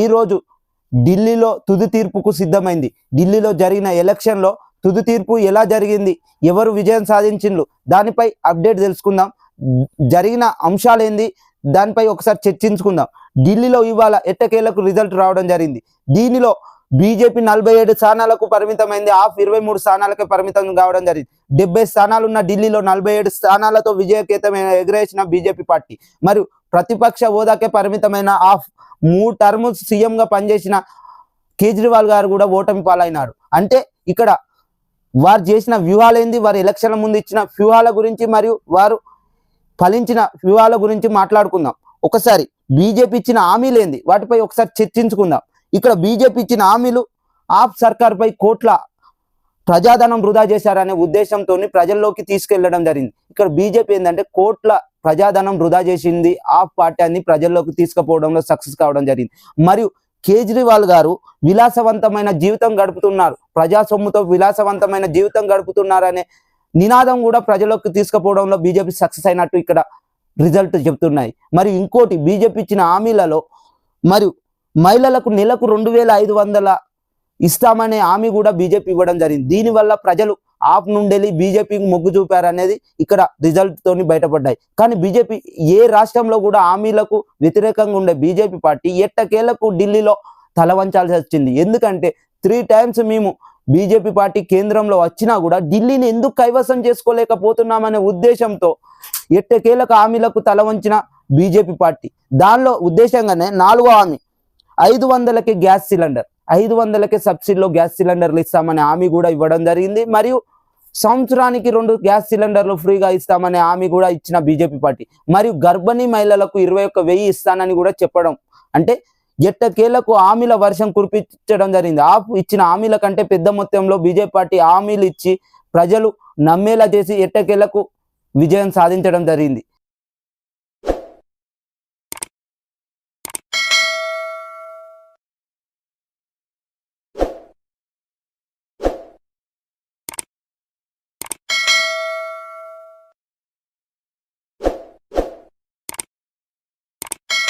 ఈరోజు ఢిల్లీలో తుది తీర్పుకు సిద్ధమైంది. ఢిల్లీలో జరిగిన ఎలక్షన్లో తుది తీర్పు ఎలా జరిగింది, ఎవరు విజయం సాధించిండ్రు, దానిపై అప్డేట్ తెలుసుకుందాం. జరిగిన అంశాలు ఏంది దానిపై ఒకసారి చర్చించుకుందాం. ఢిల్లీలో ఇవాళ ఎట్టకేలకు రిజల్ట్ రావడం జరిగింది. దీనిలో బీజేపీ 47 స్థానాలకు పరిమితమైంది. ఆఫ్ 23 స్థానాలకే పరిమితం కావడం జరిగింది. 70 స్థానాలు ఉన్న ఢిల్లీలో 47 స్థానాలతో విజయకేతం ఎగరేసిన బీజేపీ పార్టీ మరియు ప్రతిపక్ష హోదాకే పరిమితమైన ఆఫ్ 3 టర్మ్స్ సీఎంగా పనిచేసిన కేజ్రీవాల్ గారు కూడా ఓటమి పాలైనారు. అంటే ఇక్కడ వారు చేసిన వ్యూహాలు ఏంది, వారు ఎలక్షన్ల ముందు ఇచ్చిన వ్యూహాల గురించి మరియు వారు ఫలించిన వ్యూహాల గురించి మాట్లాడుకుందాం. ఒకసారి బీజేపీ ఇచ్చిన హామీలు ఏంది వాటిపై ఒకసారి చర్చించుకుందాం. ఇక్కడ బీజేపీ ఇచ్చిన హామీలు ఆప్ సర్కార్పై కోట్ల ప్రజాధనం వృధా చేశారనే ఉద్దేశంతో ప్రజల్లోకి తీసుకెళ్లడం జరిగింది. ఇక్కడ బీజేపీ ఏంటంటే కోట్ల ప్రజాధనం వృధా చేసింది ఆప్ పార్టీ అని ప్రజల్లోకి తీసుకుపోవడంలో సక్సెస్ కావడం జరిగింది. మరియు కేజ్రీవాల్ గారు విలాసవంతమైన జీవితం గడుపుతున్నారు, ప్రజా సొమ్ముతో విలాసవంతమైన జీవితం గడుపుతున్నారనే నినాదం కూడా ప్రజల్లోకి తీసుకుపోవడంలో బీజేపీ సక్సెస్ అయినట్టు ఇక్కడ రిజల్ట్ చెప్తున్నాయి. మరియు ఇంకోటి బీజేపీ ఇచ్చిన హామీలలో మరియు మహిళలకు నెలకు 2500 ఇస్తామనే హామీ కూడా బీజేపీ ఇవ్వడం జరిగింది. దీనివల్ల ప్రజలు ఆప్ నుండి బీజేపీకి మొగ్గు చూపారనేది ఇక్కడ రిజల్ట్ తోని బయటపడ్డాయి. కానీ బీజేపీ ఏ రాష్ట్రంలో కూడా హామీలకు వ్యతిరేకంగా ఉండే బీజేపీ పార్టీ ఎట్టకేలకు ఢిల్లీలో తల వంచాల్సి వచ్చింది. ఎందుకంటే 3 టైమ్స్ మేము బీజేపీ పార్టీ కేంద్రంలో వచ్చినా కూడా ఢిల్లీని ఎందుకు కైవసం చేసుకోలేకపోతున్నామనే ఉద్దేశంతో ఎట్టకేలకు హామీలకు తల వంచిన బీజేపీ పార్టీ దానిలో ఉద్దేశంగానే 4వ హామీ 500కే గ్యాస్ సిలిండర్, 500కే సబ్సిడీలో గ్యాస్ సిలిండర్లు ఇస్తామనే హామీ కూడా ఇవ్వడం జరిగింది. మరియు సంవత్సరానికి 2 గ్యాస్ సిలిండర్లు ఫ్రీగా ఇస్తామనే హామీ కూడా ఇచ్చిన బీజేపీ పార్టీ మరియు గర్భిణీ మహిళలకు 21,000 ఇస్తానని కూడా చెప్పడం, అంటే ఎట్టకేలకు హామీల వర్షం కురిపించడం జరిగింది. ఆప్ ఇచ్చిన హామీల కంటే పెద్ద మొత్తంలో బీజేపీ పార్టీ హామీలు ఇచ్చి ప్రజలు నమ్మేలా చేసి ఎట్టకేలకు విజయం సాధించడం జరిగింది.